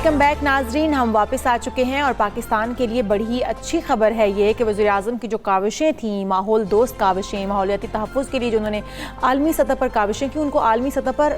Welcome back नाजरीन, हम वापस आ चुके हैं और पाकिस्तान के लिए बड़ी ही अच्छी खबर है ये कि वज़ीर-ए-आज़म की जो काविशें थीं, माहौल दोस्त काविशें, माहौलियाती तहफ़्फ़ुज़ के लिए जो उन्होंने आलमी सतह पर काविशें की, उनको आलमी सतह पर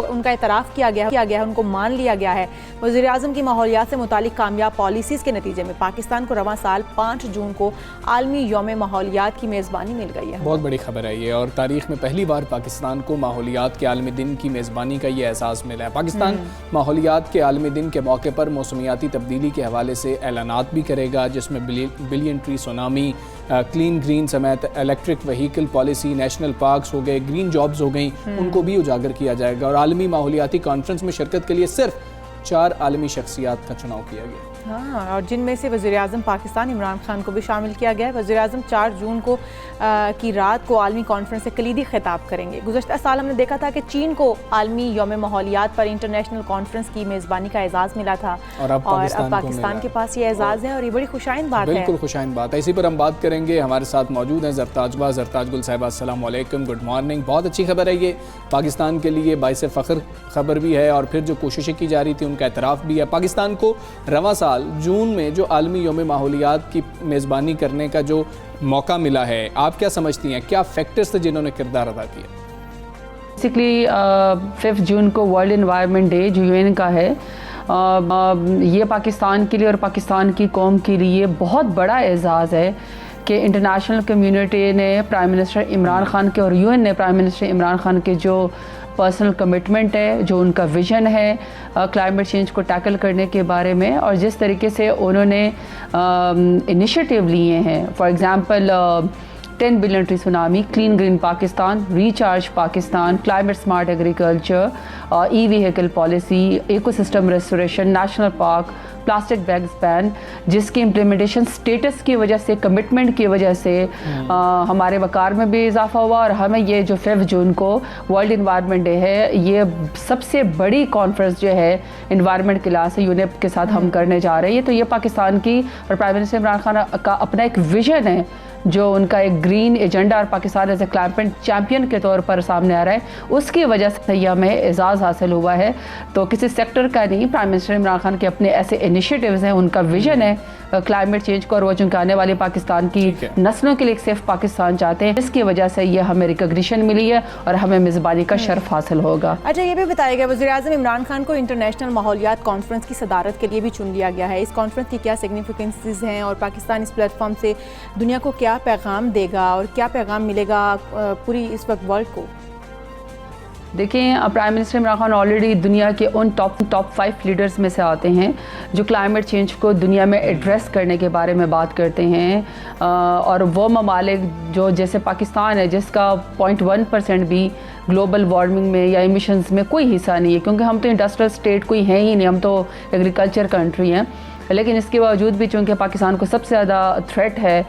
उनका एतराफ़ किया गया है, उनको मान लिया गया है। वज़ीर-ए-आज़म की माहौलियात से मुतालिक कामयाब पॉलिसीज़ के नतीजे में पाकिस्तान को रवां साल 5 जून को आलमी यौम माहौलियात की मेज़बानी मिल गई है। बहुत बड़ी खबर है ये, और तारीख़ में पहली बार पाकिस्तान को माहौलियात के आलमी दिन की मेज़बानी का ये एहसास मिला है। पाकिस्तान माहौलियात के आलमी दिन के मौके पर मौसमियाती तब्दीली के हवाले से ऐलानात भी करेगा, जिसमें billion tree tsunami, clean green समेत electric vehicle policy, national parks हो गए, ग्रीन जॉब्स हो गई, उनको भी उजागर किया जाएगा। और आलमी माहौलियाती कॉन्फ्रेंस में शिरकत के लिए सिर्फ 4 आलमी शख्सियात का चुनाव किया गया। हाँ, और जिनमें से वज़ीर-ए-आज़म पाकिस्तान इमरान खान को भी शामिल किया गया है। वज़ीर-ए-आज़म 4 जून को की रात को आलमी कॉन्फ्रेंस से कलीदी खिताब करेंगे। गुज़श्ता साल हमने देखा था कि चीन को आलमी यौम माहौलियात पर इंटरनेशनल कॉन्फ्रेंस की मेज़बानी का एजाज़ मिला था, और अब पाकिस्तान के पास ये एजाज़ है और ये बड़ी खुशाइन बात है। बिल्कुल खुशाइन बात है। इसी पर हम बात करेंगे। हमारे साथ मौजूद हैं ज़रताज गुल साहिबा। अस्सलाम वालेकुम, गुड मॉर्निंग। बहुत अच्छी खबर है ये, पाकिस्तान के लिए बाइस फ़ख्र खबर भी है, और फिर जो कोशिशें की जा रही थी उनका एतराफ़ भी है। पाकिस्तान को रवां साल जून में जो आलमी यौम माहौलियात की मेज़बानी करने का जो मौका मिला है, आप क्या समझती हैं, क्या फैक्टर्स थे जिन्होंने किरदार अदा किया? बेसिकली 5 जून को वर्ल्ड एनवायरनमेंट डे जो यूएन का है, ये पाकिस्तान के लिए और पाकिस्तान की कौम के लिए बहुत बड़ा एजाज़ है कि इंटरनेशनल कम्युनिटी ने प्राइम मिनिस्टर इमरान खान के और यूएन ने प्राइम मिनिस्टर इमरान खान के जो पर्सनल कमिटमेंट है, जो उनका विज़न है क्लाइमेट चेंज को टैकल करने के बारे में, और जिस तरीके से उन्होंने इनिशिएटिव लिए हैं। For example 10 billion tree tsunami, clean green Pakistan, recharge Pakistan, climate smart agriculture, e vehicle policy, ecosystem restoration, national park, plastic bags ban, जिसकी इम्प्लीमेंटेशन स्टेटस की वजह से, कमिटमेंट की वजह से हमारे वक़ार में भी इजाफा हुआ। और हमें ये जो 5 जून को वर्ल्ड इन्वायरमेंट डे है, ये सबसे बड़ी कॉन्फ्रेंस जो है इन्वायरमेंट के लिहाज से यूनेप के साथ हम करने जा रहे हैं। तो ये पाकिस्तान की और प्राइम मिनिस्टर इमरान खान का अपना एक विजन है, जो उनका एक ग्रीन एजेंडा और Pakistan as a climate champion के तौर पर सामने आ रहा है, उसकी वजह से यह हमें एजाज़ हासिल हुआ है। तो किसी सेक्टर का नहीं, प्राइम मिनिस्टर इमरान खान के अपने ऐसे इनिशिएटिव्स हैं, उनका विजन है क्लाइमेट चेंज को, और वो चूँकि आने वाली पाकिस्तान की नस्लों के लिए एक सेफ पाकिस्तान चाहते हैं, इसकी वजह से ये हमें रिकग्निशन मिली है और हमें मेज़बानी का शर्फ हासिल होगा। अच्छा, ये भी बताइएगा, वज़ीर-ए-आज़म इमरान खान को इंटरनेशनल माहौलियात कॉन्फ्रेंस की सदारत के लिए भी चुन लिया गया है। इस कॉन्फ्रेंस की क्या सिग्निफिकेंसेस हैं और पाकिस्तान इस प्लेटफॉर्म से दुनिया को क्या पैगाम देगा और क्या पैगाम मिलेगा पूरी इस वक्त वर्ल्ड को? देखिए, prime minister Imran Khan already दुनिया के उन टॉप 5 लीडर्स में से आते हैं जो क्लाइमेट चेंज को दुनिया में एड्रेस करने के बारे में बात करते हैं। और वो ममालिक जो जैसे पाकिस्तान है, जिसका 0.1% भी ग्लोबल वार्मिंग में या एमिशंस में कोई हिस्सा नहीं है, क्योंकि हम तो इंडस्ट्रियल स्टेट कोई हैं ही नहीं, हम तो एग्रीकल्चर कंट्री हैं। लेकिन इसके बावजूद भी चूँकि पाकिस्तान को सबसे ज़्यादा थ्रेट है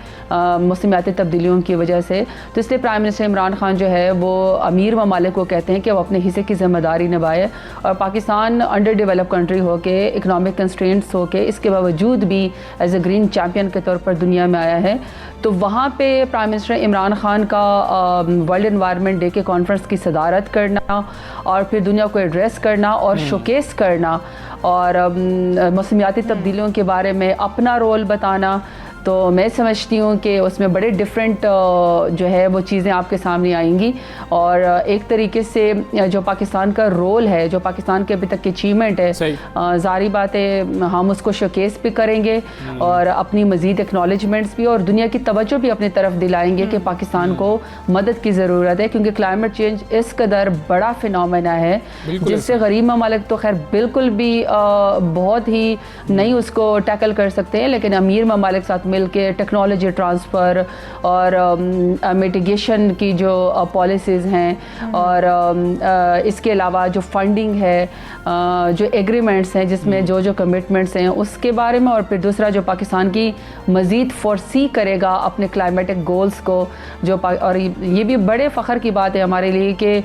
मौसमियाती तब्दीलियों की वजह से, तो इसलिए प्राइम मिनिस्टर इमरान खान जो है वो अमीर ममालिक को कहते हैं कि वो अपने हिस्से की ज़िम्मेदारी निभाए। और पाकिस्तान अंडर डेवलप कंट्री हो के, इकनॉमिक कंस्ट्रेंट्स हो के, इसके बावजूद भी एज ए ग्रीन चैम्पियन के तौर पर दुनिया में आया है। तो वहाँ पे प्राइम मिनिस्टर इमरान खान का वर्ल्ड एनवायरनमेंट डे के कॉन्फ्रेंस की सदारत करना और फिर दुनिया को एड्रेस करना और शोकेस करना और मौसमियाती तब्दीलियों के बारे में अपना रोल बताना, तो मैं समझती हूँ कि उसमें बड़े डिफरेंट जो है वो चीज़ें आपके सामने आएंगी। और एक तरीके से जो पाकिस्तान का रोल है, जो पाकिस्तान के अभी तक की अचीवमेंट है, ज़ाहिर बात है हम उसको शोकेस भी करेंगे और अपनी मज़ीद एक्नॉलेजमेंट्स भी और दुनिया की तवज्जो भी अपनी तरफ दिलाएंगे कि पाकिस्तान को मदद की ज़रूरत है, क्योंकि क्लाइमेट चेंज इस कदर बड़ा फिनोमेना है जिससे गरीब ममालिक तो खैर बिल्कुल भी बहुत ही नहीं उसको टैकल कर सकते हैं, लेकिन अमीर ममालिक साथ मिलके टेक्नोलॉजी ट्रांसफ़र और मिटिगेशन की जो पॉलिसीज़ हैं और इसके अलावा जो फंडिंग है, जो एग्रीमेंट्स हैं जिसमें जो कमिटमेंट्स हैं उसके बारे में, और फिर दूसरा जो पाकिस्तान की मज़ीद फोरसी करेगा अपने क्लाइमेटिक गोल्स को, जो और ये भी बड़े फ़ख्र की बात है हमारे लिए कि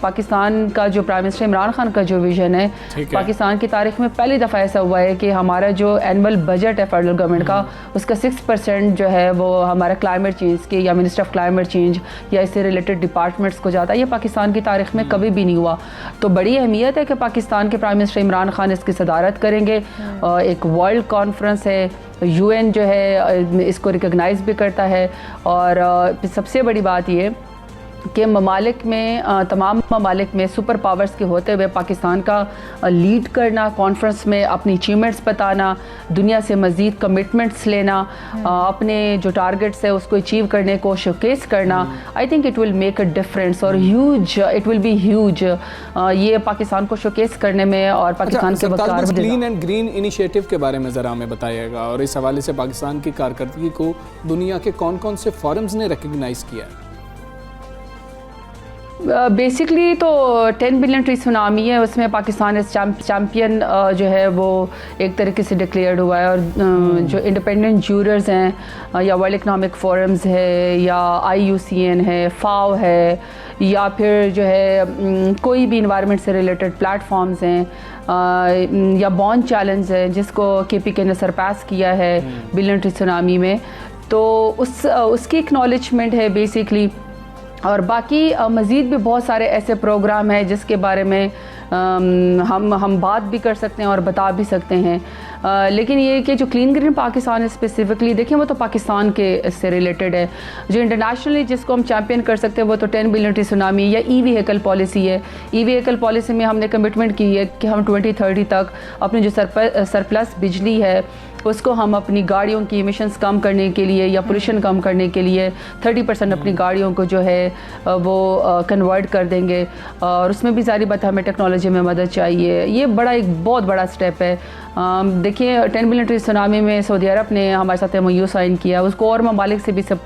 पाकिस्तान का जो प्राइम मिनिस्टर इमरान खान का जो विज़न है, पाकिस्तान की तारीख़ में पहली दफ़ा ऐसा हुआ है कि हमारा जो एनुअल बजट है फेडरल गवर्नमेंट का, उसका 6% जो है वो हमारा क्लाइमेट चेंज के या मिनिस्टर ऑफ क्लाइमेट चेंज या इससे रिलेटेड डिपार्टमेंट्स को जाता है। ये पाकिस्तान की तारीख में कभी भी नहीं हुआ। तो बड़ी अहमियत है कि पाकिस्तान के प्राइम मिनिस्टर इमरान खान इसकी सदारत करेंगे। एक वर्ल्ड कॉन्फ्रेंस है, UN जो है इसको रिकग्नाइज भी करता है। और सबसे बड़ी बात ये कि ममालिक में तमाम ममालिक में सुपर पावर्स के होते हुए पाकिस्तान का लीड करना, कॉन्फ्रेंस में अपनी अचीवमेंट्स बताना, दुनिया से मज़ीद कमिटमेंट्स लेना, अपने जो टारगेट्स है उसको अचीव करने को शोकेस करना, I think it will make a difference और huge, it will be huge ये पाकिस्तान को शोकेस करने में और पाकिस्तान के वक़ार में। क्लीन एंड ग्रीन इनिशिएटिव के बारे में ज़रा हमें बताइएगा और इस हवाले से पाकिस्तान की कारकर्दगी को दुनिया के कौन कौन से फोरम्स ने रिकग्नाइज़ किया है? बेसिकली तो 10 बिलियन ट्री सुनामी है, उसमें पाकिस्तान इस चैम्पियन जो है वो एक तरीके से डिक्लेयर्ड हुआ है। और जो इंडिपेंडेंट जूरर्स हैं या वर्ल्ड इकनॉमिक फोरम्स है या IUCN है, FAO है या फिर जो है कोई भी इन्वायरमेंट से रिलेटेड प्लेटफॉर्म्स हैं या बॉन्ड चैलेंज है जिसको KPK ने सरपास किया है बिलियन ट्री सुनामी में, तो उसकी एक्नॉलेजमेंट है बेसिकली। और बाकी मज़ीद भी बहुत सारे ऐसे प्रोग्राम हैं जिसके बारे में हम बात भी कर सकते हैं और बता भी सकते हैं। लेकिन ये कि जो क्लीन ग्रीन पाकिस्तान स्पेसिफिकली देखें वो तो पाकिस्तान के से रिलेटेड है। जो इंटरनेशनली जिसको हम चैम्पियन कर सकते हैं वो तो 10 बिलियन ट्री सुनामी या ई-व्हीकल पॉलिसी है। ई-व्हीकल पॉलिसी में हमने कमिटमेंट की है कि हम 2030 तक अपनी जो सरप्लस बिजली है उसको हम अपनी गाड़ियों की एमिशंस कम करने के लिए या पोल्यूशन कम करने के लिए 30% अपनी गाड़ियों को जो है वो कन्वर्ट कर देंगे। और उसमें भी सारी बात हमें टेक्नोलॉजी में मदद चाहिए। ये एक बहुत बड़ा स्टेप है। देखिए 10 बिलियन ट्री सुनामी में सऊदी अरब ने हमारे साथ MOU साइन किया, उसको और ममालिक से भी सब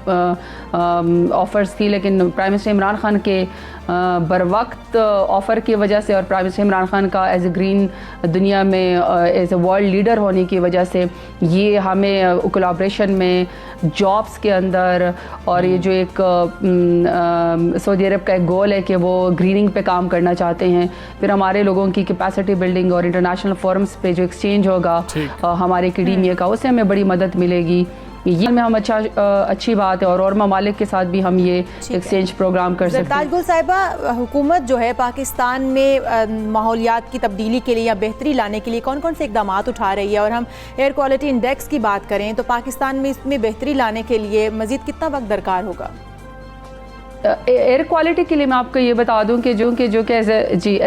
ऑफ़र्स थी, लेकिन प्राइम मिनिस्टर इमरान खान के बर वक्त ऑफ़र की वजह से और प्राइम मिनिस्टर इमरान खान का एज ए ग्रीन दुनिया में एज ए वर्ल्ड लीडर होने की वजह से ये हमें कोलैबोरेशन में जॉब्स के अंदर और ये जो एक सऊदी अरब का एक गोल है कि वो ग्रीनिंग पे काम करना चाहते हैं, फिर हमारे लोगों की कैपेसिटी बिल्डिंग और इंटरनेशनल फोरम्स पे जो एक्सचेंज होगा हमारे एकेडमिया का, उससे हमें बड़ी मदद मिलेगी। ये में हम अच्छी बात है और ममालिक के साथ भी हम ये एक्सचेंज प्रोग्राम कर सकते हैं। ताजगुल साहिबा, हुकूमत जो है पाकिस्तान में माहौलियात की तब्दीली के लिए या बेहतरी लाने के लिए कौन कौन से इकदाम उठा रही है? और हम एयर क्वालिटी इंडेक्स की बात करें तो पाकिस्तान में इसमें बेहतरी लाने के लिए मज़ीद कितना वक्त दरकार होगा? एयर क्वालिटी के लिए मैं आपको ये बता दूं कि जो as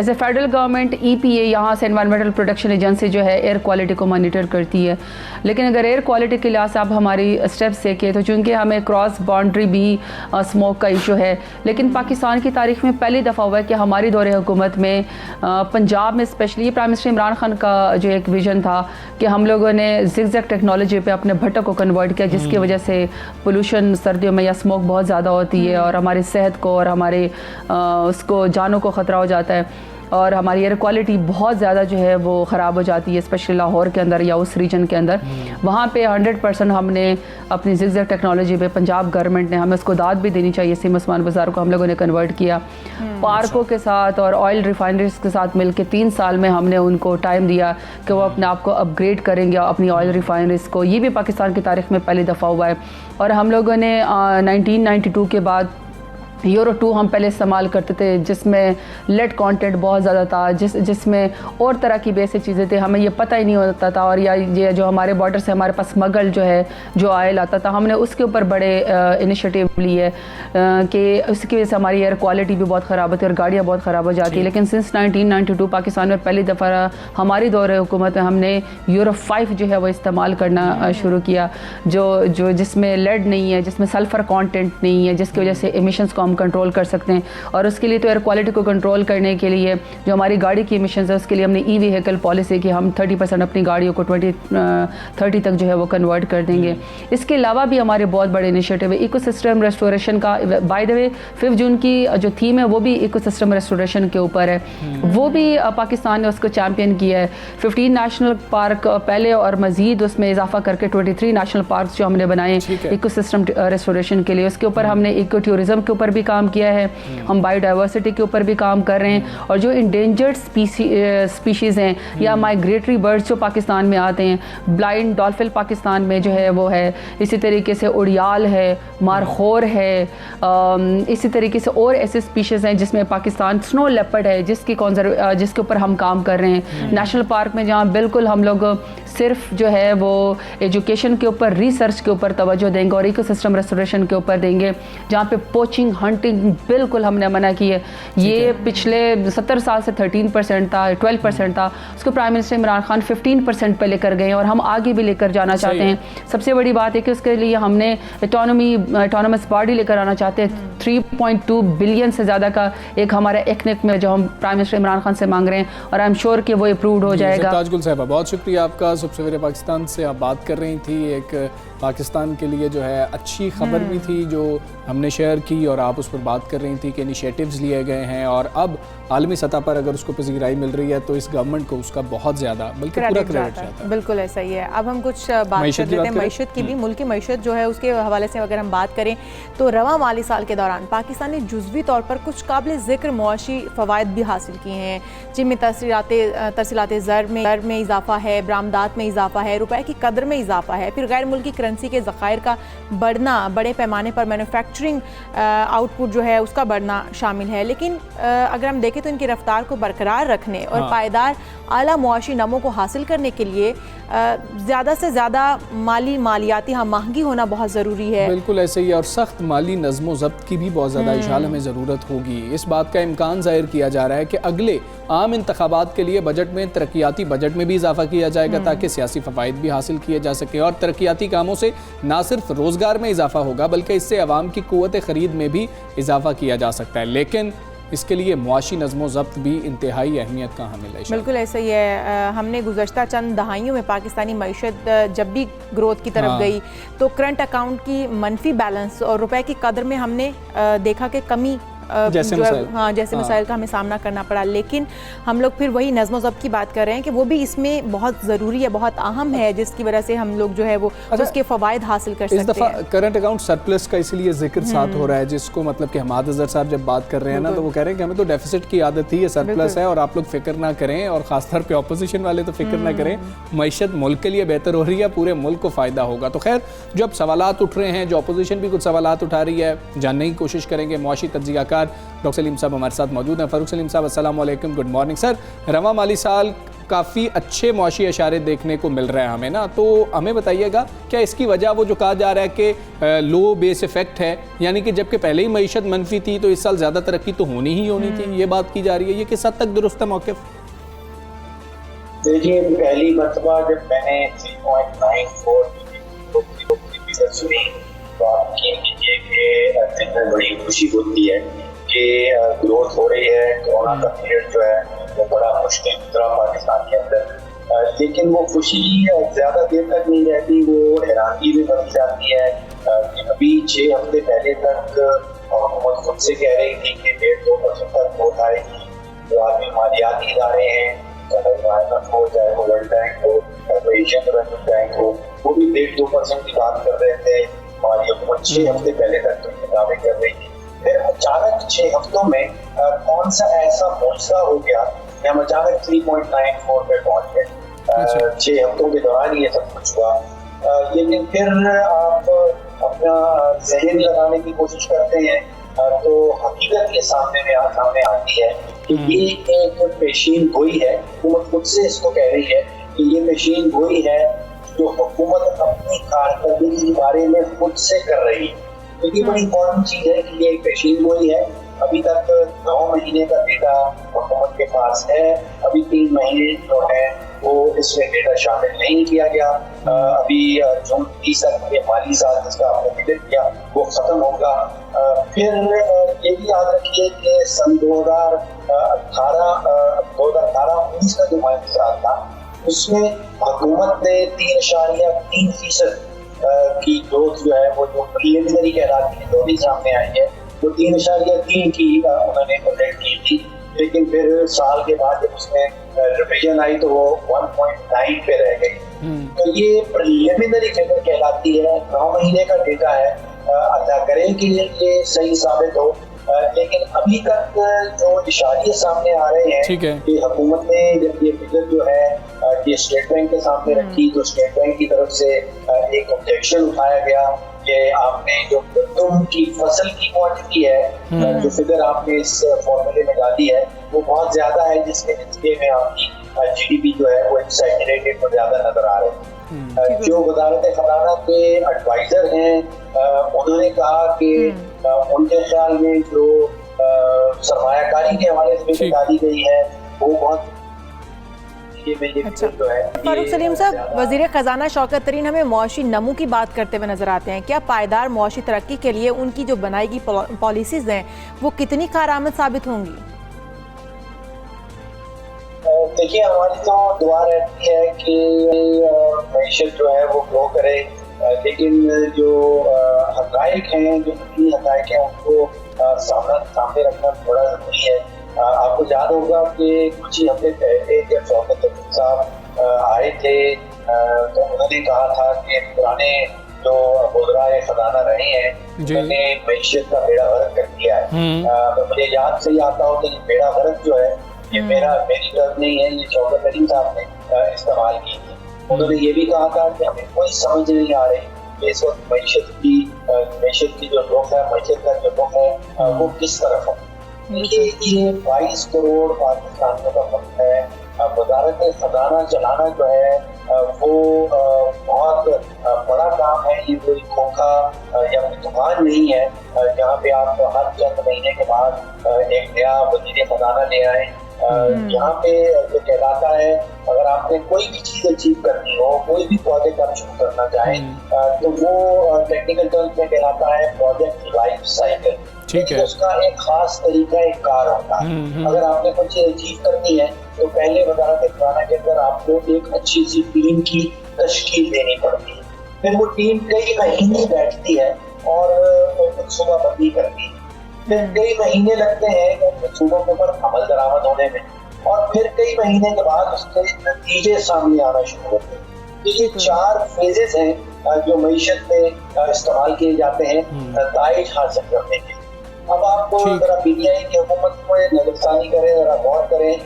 a federal government EPA यहाँ से एनवायरमेंटल प्रोटेक्शन एजेंसी जो है एयर क्वालिटी को मॉनिटर करती है। लेकिन अगर एयर क्वालिटी के लिहाज से आप हमारी स्टेप्स देखें तो चूँकि हमें क्रॉस बाउंड्री भी स्मोक का इशू है, लेकिन पाकिस्तान की तारीख में पहली दफ़ा हुआ है कि हमारी दौरे हुकूमत में पंजाब में specially prime minister Imran Khan का जो एक विज़न था कि हम लोगों ने ज़िगज़ैग टेक्नोलॉजी पर अपने भट्टों को कन्वर्ट किया, जिसकी वजह से पोल्यूशन सर्दियों में या स्मोक बहुत ज़्यादा होती है और हमारी सेहत को और हमारे उसको जानों को ख़तरा हो जाता है और हमारी एयर क्वालिटी बहुत ज़्यादा जो है वो ख़राब हो जाती है, स्पेशली लाहौर के अंदर या उस रीजन के अंदर। वहाँ पे 100% हमने अपनी ज़िगज़ैग टेक्नोलॉजी पे पंजाब गवर्नमेंट ने हमें उसको दाद भी देनी चाहिए। सिम उस्मान बाज़ार को हम लोगों ने कन्वर्ट किया पार्कों के साथ और ऑयल रिफाइनरीज के साथ मिलकर 3 साल में हमने उनको टाइम दिया कि वो अपने आप को अपग्रेड करेंगे अपनी ऑयल रिफाइनरीज को। ये भी पाकिस्तान की तारीख में पहली दफ़ा हुआ है। और हम लोगों ने 1992 के बाद यूरो 2 हम पहले इस्तेमाल करते थे जिसमें लेड कंटेंट बहुत ज़्यादा था, जिसमें और तरह की बेसिक चीज़ें थे, हमें ये पता ही नहीं होता था। और या ये जो हमारे बॉर्डर से हमारे पास स्मगल जो है जो ऑयल आता था, हमने उसके ऊपर बड़े इनिशिएटिव लिए कि उसकी वजह से हमारी एयर क्वालिटी भी बहुत ख़राब होती है और गाड़ियाँ बहुत ख़राब हो जाती है। लेकिन सिंस 1992 पाकिस्तान में पहली दफ़ा हमारी दौरे हुकूमत में हमने यूरो 5 जो है वो इस्तेमाल करना शुरू किया, जो जिसमें लेड नहीं है, जिसमें सल्फ़र कॉन्टेंट नहीं है, जिसकी वजह से एमिशंस को कंट्रोल कर सकते हैं। और उसके लिए तो एयर क्वालिटी को कंट्रोल करने के लिए जो हमारी गाड़ी की एमिशंस है उसके लिए हमने ई-व्हीकल पॉलिसी की हम 30% अपनी गाड़ियों को 2030 तक जो है वो कन्वर्ट कर देंगे। इसके अलावा भी हमारे बहुत बड़े इनिशिएटिव है इकोसिस्टम रेस्टोरेशन का। बाय द वे 5 जून की जो थीम है वो भी इकोसिस्टम रेस्टोरेशन के ऊपर है, वो भी पाकिस्तान ने उसको चैम्पियन किया है। 15 नेशनल पार्क पहले और मज़ीद उसमें इजाफा करके 23 नेशनल पार्क जो हमने बनाए इकोसिस्टम रेस्टोरेशन के लिए, उसके ऊपर हमने इको टूरिज़म के ऊपर भी भी काम किया है, हम बायोडाइवर्सिटी के ऊपर भी काम कर रहे हैं, और जो इंडेंजर्ड स्पीशीज़ हैं या माइग्रेटरी बर्ड्स जो पाकिस्तान में आते हैं, ब्लाइंड डॉल्फिन पाकिस्तान में जो है वो है, इसी तरीके से उड़ियाल है, मारखोर है, इसी तरीके से और ऐसे स्पीशीज़ हैं जिसमें पाकिस्तान स्नो लेपर्ड है जिसके ऊपर हम काम कर रहे हैं। नेशनल पार्क में जहाँ बिल्कुल हम लोग सिर्फ जो है वो एजुकेशन के ऊपर, रिसर्च के ऊपर तवज्जो देंगे और इकोसिस्टम रेस्टोरेशन के ऊपर देंगे, जहाँ पे पोचिंग हंटिंग बिल्कुल हमने मना की है। ये पिछले 70 साल से 13% था, 12% था, उसको प्राइम मिनिस्टर इमरान खान 15% पे लेकर गए और हम आगे भी लेकर जाना चाहते हैं। सबसे बड़ी बात है कि उसके लिए हमने ऑटोनमस बॉडी लेकर आना चाहते हैं। 3.2 बिलियन से ज़्यादा का एक हमारा एक्नेक में जो हम प्राइम मिनिस्टर इमरान खान से मांग रहे हैं, और आई एम श्योर कि वो अप्रूव्ड हो जाएगा। ताजगुल साहिबा, बहुत शुक्रिया आपका। सबसे पहले पाकिस्तान से आप बात कर रही थी, एक पाकिस्तान के लिए जो है अच्छी खबर भी थी जो हमने शेयर की, और आप उस पर बात कर रही थी कि इनिशिएटिव्स लिए गए हैं और अब आलमी सतह पर अगर उसको पजीराई मिल रही है तो इस गवर्नमेंट को उसका बहुत ज़्यादा बल्कि पूरा क्रेडिट जाता है। बिल्कुल ऐसा ही है। अब हम कुछ बात कर लेते हैं मईशत की भी। मुल्क की मईशत जो है उसके हवाले से अगर हम बात करें तो रवां माली साल के दौरान पाकिस्तान ने जुज़वी तौर पर कुछ काबिल ज़िक्र मुआशी फ़वाइद भी हासिल किए हैं, जिनमें तरसीलात ज़र में इजाफा है, बरामदात में इजाफा है, रुपए की कदर में इजाफा है, फिर गैर मुल्की करेंसी के ज़खायर का बढ़ना, बड़े पैमाने पर मैन्युफैक्चरिंग आउटपुट जो है उसका बढ़ना शामिल है। लेकिन अगर हम देखें तो इनकी रफ्तार को बरकरार रखने और पायदार आला मुआशी नमो को हासिल करने के लिए ज़्यादा से ज़्यादा मालियाती महंगी होना बहुत ज़रूरी है। बिल्कुल ऐसे ही, और सख्त माली नज़्म ज़ब्त की भी बहुत ज़्यादा इशाल हमें ज़रूरत होगी। इस बात का इम्कान ज़ाहिर किया जा रहा है कि अगले आम इंतखाबात के लिए बजट में तरक्याती बजट में भी इजाफा किया जाएगा ताकि सियासी फ़वाइद भी हासिल किए जा सके, और तरक्याती कामों से ना सिर्फ रोज़गार में इजाफा होगा बल्कि इससे अवाम की क़ुव्वत ख़रीद में भी इजाफा किया जा सकता है। लेकिन इसके लिए मुआशी नज़्म ज़ब्त भी इंतहाई अहमियत का हामिल है। बिल्कुल ऐसा ही है। हमने गुज़श्ता चंद दहाइयों में पाकिस्तानी मईशत जब भी ग्रोथ की तरफ गई तो करंट अकाउंट की मनफी बैलेंस और रुपए की कदर में हमने देखा कि कमी जैसे मसाइल का हमें सामना करना पड़ा। लेकिन हम लोग फिर वही नज़्म ज़ब्त की बात कर रहे हैं कि वो भी इसमें बहुत ज़रूरी है, बहुत अहम है, जिसकी वजह से हम लोग जो है वो उसके फ़वाइद हासिल कर सकते हैं। इस दफ़ा करंट अकाउंट सरप्लस का इसलिए जिक्र साथ हो रहा है, जिसको मतलब कि हमाद अज़हर साहब जब बात कर रहे हैं ना तो वो कह रहे हैं कि हमें तो डेफिसिट की आदत थी, ये सरप्लस है और आप लोग फिक्र ना करें, और ख़ासतौर पर अपोजिशन वाले तो फिक्र ना करें, मईशत मुल्क के लिए बेहतर हो रही है, पूरे मुल्क को फ़ायदा होगा। तो खैर जो अब सवालात उठ रहे हैं, जो अपोजिशन भी कुछ सवालात उठा रही है, जानने की कोशिश करेंगे। मुआशी तज्ज़ियाकार डॉक्टर सलीम साहब हमारे साथ मौजूद हैं। फ़ारूक सलीम साहब, अस्सलाम वालेकुम, गुड मॉर्निंग सर। रवां माली साल काफ़ी अच्छे मुआशी इशारे देखने को मिल रहे हैं हमें ना, तो हमें बताइएगा क्या इसकी वजह वो जो कहा जा रहा है कि लो बेस इफेक्ट है, यानी कि जबकि पहले ही मईशत मनफी थी तो इस साल ज़्यादा तरक्की तो होनी ही होनी थी, ये बात की जा रही है, ये किस हद तक दुरुस्त है मौक़िफ़? देखिए, पहली मरतबा जब मैंने 3.94 सुनी तो आप यकीन कीजिए कि दिल में बड़ी खुशी होती है कि ग्रोथ हो रही है। कोरोना का पीरियड जो है वो बड़ा मुश्किल गुजरा पाकिस्तान के अंदर, लेकिन वो खुशी ज़्यादा देर तक नहीं रहती, वो हैरानगी में बदल जाती है। अभी 6 हफ्ते पहले तक हुकूमत खुद से कह रही थी कि 1.5-2% तक ग्रोथ आएगी। जो आदमी मालियाती इदारे हैं, IMF हो, चाहे वो वर्ल्ड बैंक हो, चाहे वो एशियन डेवलपमेंट बैंक हो, वो भी 1.5-2% की बात कर रहे थे और ये हुकूमत 6 हफ्ते पहले तक तो ये दावे कर रही थी। फिर अचानक 6 हफ्तों में कौन सा ऐसा मौजज़ा हो गया कि हम अचानक 3.94 पे पहुंच गए। 6 हफ्तों के दौरान ये सब कुछ हुआ। लेकिन फिर आप अपना जहन लगाने की कोशिश करते हैं तो हकीकत ये सामने आती है कि ये एक पेशीन गोई है। हुकूमत खुद से इसको कह रही है कि ये पेशीन गोई है जो हुकूमत अपनी कारकर्दगी के बारे में खुद से कर रही है। क्योंकि बड़ी इंपॉर्टेंट चीज़ है कि ये एक पेशीन गोई है। अभी तक 9 महीने का डेटा हुकूमत के पास है, अभी 3 महीने जो है वो इसमें डेटा शामिल नहीं किया गया। अभी जून 30 तक ये माली साल जिसका आपने जिक्र किया वो खत्म होगा। फिर ये भी याद रखिए कि सन 2018-19 का जो माली साल था उसमें हुकूमत ने 3.3% की ग्रोथ जो है वो जो प्रीलिमिनरी कहलाती है जो भी सामने आई है वो 3.3 की उन्होंने प्रोजेक्ट की थी। लेकिन फिर साल के बाद जब उसमें रिवीजन आई तो वो 1.9 पे रह गई। तो ये प्रीलिमिनरी फिगर कहलाती है, 9 महीने का डेटा है। अल्लाह करे कि ये सही साबित हो लेकिन अभी तक जो इशारे सामने आ रहे हैं ठीक है कि हुकूमत ने जब ये फिगर जो है ये स्टेट बैंक के सामने रखी तो स्टेट बैंक की तरफ से एक ऑब्जेक्शन उठाया गया कि आपने जो गंदम की फसल की क्वांटिटी है जो फिगर आपने इस फॉर्मूले में डाली है वो बहुत ज्यादा है, जिसके नतीजे में आपकी GDP जो है वो एक्सैजरेटेड और ज्यादा नजर आ रहे हैं। जो वजारत खजाना के एडवाइजर हैं उन्होंने कहा कि उनके ख्याल में जो सरमायाकारी के हवाले से डाली गई है वो बहुत अच्छा। फारूक सलीम साहब, वज़ीर ख़जाना शौकत तरीन हमें मुआशी नमू की बात करते हुए नजर आते हैं। क्या पायदार मुआशी तरक्की के लिए उनकी जो बनाई गई पॉलिसीज हैं वो कितनी कारआमद साबित होंगी? देखिए, हमारी तो दुआ रहती है कि मईशत जो है वो ग्रो करे, लेकिन जो हक़ाइक़ हैं, जो नकली हक़ाइक़ हैं उनको सामने रखना थोड़ा ज़रूरी है। आपको याद होगा कि कुछ ही हफ्ते पहले जब शौकत साहब आए थे तो उन्होंने कहा था कि पुराने जो वज़राए खजाना रहे हैं उन्होंने मईशत का बेड़ा गर्क कर दिया है। मुझे याद से ही आता हो कि बेड़ा गर्क जो है ये मेरी तरफ नहीं है, ये शौकत तरीन साहब ने इस्तेमाल की थी। उन्होंने ये भी कहा था कि हमें कोई समझ नहीं आ रही कि इस वक्त मईशत की जो रुख है, मईशत का जो रुख है वो किस तरफ है। ये 22 करोड़ पाकिस्तानियों का वक्त है। वजारत खजाना चलाना जो है वो बहुत बड़ा काम है। ये कोई धोखा या कोई दुकान नहीं है जहाँ पे आप हर चंद महीने के बाद एक नया वजीर खजाना ले आए। यहाँ पे जो कहलाता है, अगर आपने कोई भी चीज अचीव करनी हो, कोई भी प्रोजेक्ट आप शुरू करना चाहें तो वो टेक्निकल टर्म्स में कहलाता है प्रोजेक्ट लाइफ साइकिल। ठीक है, उसका एक खास तरीका एक कार होता है। अगर आपने कोई चीज अचीव करनी है तो पहले वजारत खजाना के अंदर आपको एक अच्छी सी टीम की तश्कील देनी पड़ती है। फिर वो टीम कई महीने बैठती है और मनसूबा बंदी करती है। फिर कई महीने लगते हैं मनसूबों के ऊपर अमल दरामद होने में, और फिर कई महीने के बाद उसके नतीजे सामने आना शुरू होते हैं। ये 4 फेजेस हैं जो मईशत में इस्तेमाल किए जाते हैं नताइज हासिल करने के। अब आप जरा PTI की हुकूमत को नजरसानी करें, जरा गौर करें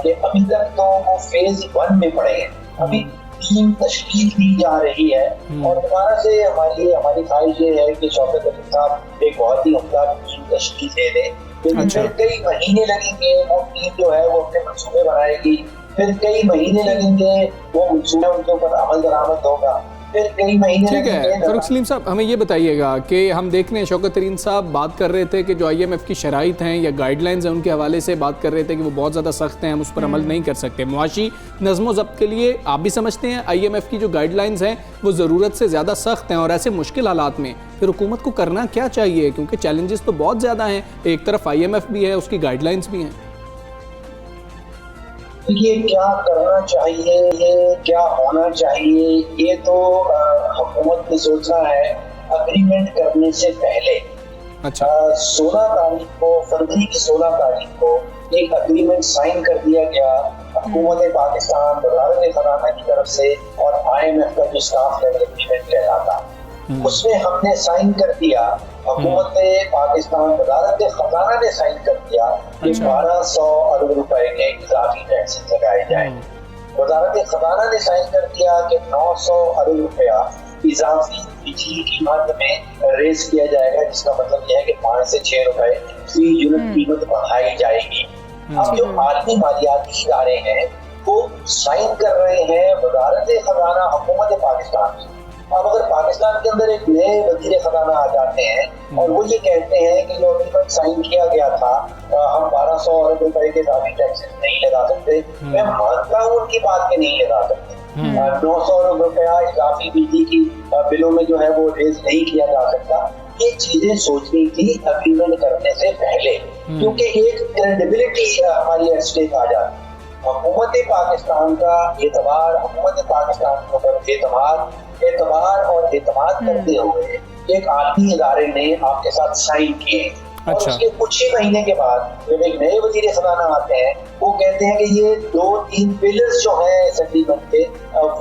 कि अभी तक तो वो फेज 1 में पड़े हैं। अभी टीम तश्कील दी जा रही है और दोबारा से हमारी ख्वाहिश ये है कि शौकत तरीन साहब एक बहुत ही उम्दा टीम तश्कील दे दें। लेकिन फिर कई महीने लगेंगे, वो टीम जो है वो अपने मंसूबे बनाएगी। फिर कई महीने लगेंगे, वो मंसूबे उनके ऊपर अमल दरामद होगा। ठीक है फारूक सलीम साहब, हमें ये बताइएगा कि हम देख रहे हैं शौकत तरीन साहब बात कर रहे थे कि जो IMF की शराइत हैं या गाइडलाइंस हैं उनके हवाले से बात कर रहे थे कि वो बहुत ज़्यादा सख्त हैं, हम उस पर अमल नहीं कर सकते। मुआशी नज़्म ज़ब्त के लिए आप भी समझते हैं IMF की जो गाइडलाइंस हैं वो ज़रूरत से ज़्यादा सख्त हैं, और ऐसे मुश्किल हालात में फिर हुकूमत को करना क्या चाहिए, क्योंकि चैलेंजेस तो बहुत ज़्यादा हैं। एक तरफ IMF भी है, उसकी गाइडलाइंस भी हैं। ये क्या करना चाहिए, ये क्या होना चाहिए, ये तो हुकूमत ने सोचा है अग्रीमेंट करने से पहले। अच्छा, 16 तारीख को, फरवरी की 16 तारीख को एक अग्रीमेंट साइन कर दिया गया हुकूमत पाकिस्तान, वज़ारत खजाना की तरफ से और IMF का जो स्टाफ लेवल एग्रीमेंट कहलाता, उसमें हमने साइन कर दिया। हुकूमत पाकिस्तान, वज़ारत खजाना ने साइन कर दिया कि 1200 अरब रुपए के इजाफी टैक्सेस लगाए जाए। वज़ारत खजाना ने साइन कर दिया कि 900 अरब रुपया इजाफी बिजली कीमत में रेज किया जाएगा, जिसका मतलब यह है कि 5 से 6 रुपए फी यूनिट कीमत बढ़ाई जाएगी। अब जो आलमी मालियाती इदारे हैं वो साइन कर रहे हैं वज़ारत खजाना, हुकूमत पाकिस्तान। अब अगर पाकिस्तान के अंदर एक नए वज़ीर खजाना आ जाते हैं और वो ये कहते हैं कि जो अग्रीमेंट साइन किया गया था हम 1200 अरब रुपए के इजाफी टैक्सेस नहीं लगा सकते, मैं मानता हूँ उनकी बात के नहीं लगा सकते। 900 अरब रुपया इजाफी बिजली की बिलों में जो है वो रेज नहीं किया जा सकता। ये चीजें सोचनी थी अग्रीमेंट करने से पहले, क्योंकि एक क्रेडिबिलिटी हमारी एट स्टेक आ जाती। हुकूमत पाकिस्तान का एतबार, हुकूमत पाकिस्तान के ऊपर एतबार और एतमाद करते हुए एक आलमी इदारे ने आपके साथ साइन किए। और उसके कुछ ही महीने के बाद जब एक नए वजीर खजाना आते हैं, वो कहते हैं कि ये 2-3 पिलर्स जो हैं इस एग्रीमेंट के,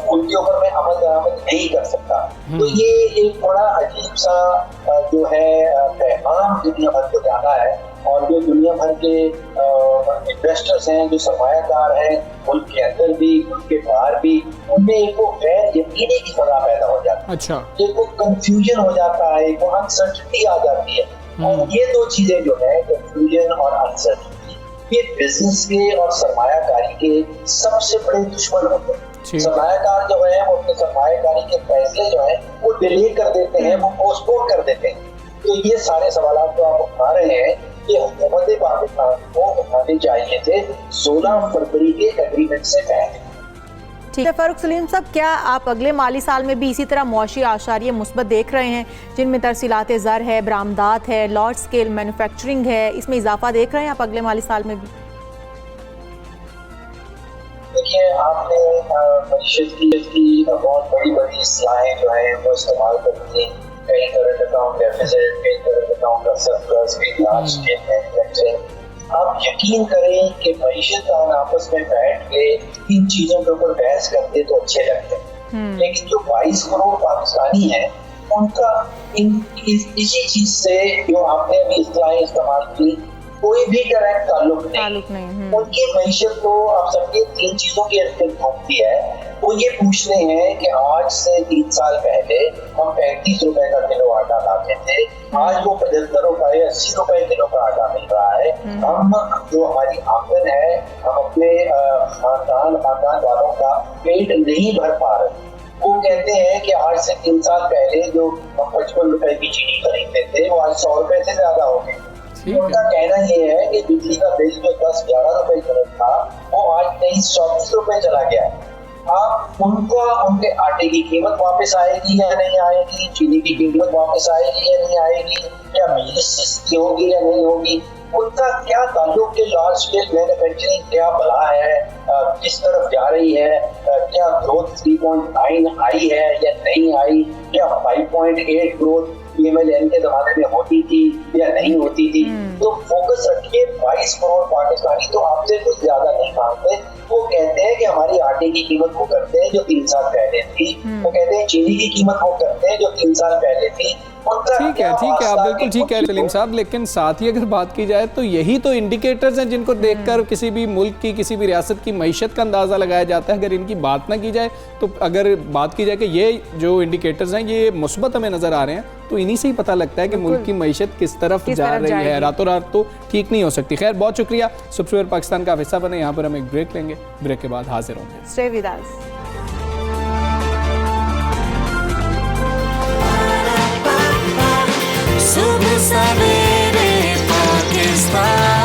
उनके ऊपर मैं अमल दरामद नहीं कर सकता। तो ये एक बड़ा अजीब सा जो है पैगाम दुनिया भर को जाना है और जो दुनिया भर के इन्वेस्टर्स हैं, जो सरमायाकार हैं, मुल्क के अंदर भी, मुल्क के बाहर भी, उनमें एक वो गैर यकीनी की फजा पैदा हो जाती है। अच्छा, एक वो कंफ्यूजन हो जाता है, एक वो अनसर्टिनिटी आ जाती है। और ये दो चीजें जो है, कंफ्यूजन और अनसर्टिनिटी, ये बिजनेस के और सरमायाकारी के सबसे बड़े दुश्मन होते हैं। सरमायाकार जो है वो अपने सरमायाकारी के फैसले जो है वो डिले कर देते हैं, वो पोस्टपोन कर देते हैं। तो ये सारे सवाल जो आप उठा रहे हैं कि हुकूमत पाकिस्तान को उठाने चाहिए थे 16 फरवरी के एग्रीमेंट से पहले। ठीक है फारूक सलीम साहब, क्या आप अगले माली साल में भी इसी तरह मुआशी आशारिये मुस्बत देख रहे हैं, जिनमें तरसीलात ज़र है, बरामदात है, लार्ज स्केल मैन्युफैक्चरिंग है, इसमें इजाफा देख रहे हैं आप अगले माली साल में भी? देखिए, आपने मईशत की बहुत बड़ी बड़ी इस्लाहें जो है वो इस्तेमाल करती हैं। कई करंट अकाउंट डेफिसिट, कई करंट अकाउंट का सरप्लस, कई लार्ज स्केल मैन्युफैक्चरिंग। आप यकीन करें कि मईशतदान आपस में बैठ के इन चीजों के ऊपर बहस करते तो अच्छे लगते हैं, लेकिन जो 22 करोड़ पाकिस्तानी हैं उनका इसी चीज से जो आपने अभी इस्लाहें इस्तेमाल की कोई भी डायरेक्ट ताल्लुक नहीं। उनकी मईशत तो आप सबके 3 चीजों की घूमती है। वो ये पूछते हैं कि आज से 3 साल पहले हम 35 रुपए का किलो आटा लाते थे, आज वो 75 रुपए 80 रुपए किलो का आटा मिल रहा है। हम जो हमारी आमदन है, हम अपने खानदान वालों का पेट नहीं भर पा रहे। वो कहते हैं कि आज से 3 साल पहले जो हम 55 रुपए की चीनी खरीदते थे वो आज 100 रुपए से ज्यादा हो गए। उनका कहना ये है कि बिजली का बिल जो 10-11 रुपए का था वो आज 23-24 रुपए चला गया है। आप उनके आटे की कीमत वापस आएगी या नहीं आएगी, चीनी की कीमत वापस आएगी या नहीं आएगी, क्या बिजली सस्ती होगी या नहीं होगी, उनका क्या ताल्लुक के लार्ज स्केल मैन्युफैक्चरिंग क्या भला है, किस तरफ जा रही है, क्या ग्रोथ 3.9 आई है या नहीं आई, क्या 5.8 ग्रोथ PMLN के जमाने में होती थी या नहीं होती थी। तो फोकस रखिए, 22 करोड़ पाकिस्तानी तो आपसे कुछ ज्यादा नहीं मांगते। वो कहते हैं कि हमारी आटे की कीमत वो करते हैं जो 3 साल पहले थी, वो कहते हैं चीनी की कीमत वो करते हैं जो 3 साल पहले थी। ठीक है, आप बिल्कुल ठीक है सलीम साहब, लेकिन साथ ही अगर बात की जाए तो यही तो इंडिकेटर्स हैं जिनको देखकर किसी भी मुल्क की, किसी भी रियासत की मईशत का अंदाज़ा लगाया जाता है। अगर इनकी बात ना की जाए तो अगर बात की जाए कि ये जो इंडिकेटर्स हैं ये मुस्बत हमें नज़र आ रहे हैं, तो इन्हीं से ही पता लगता है कि मुल्क की मईशत किस तरफ जा रही है। रातों रात तो ठीक नहीं हो सकती। खैर, बहुत शुक्रिया, सुबह पाकिस्तान का हिस्सा बने। यहाँ पर हम एक ब्रेक लेंगे, ब्रेक के बाद हाजिर होंगे। Stay with us. सुबह सवेरे पाकिस्तान।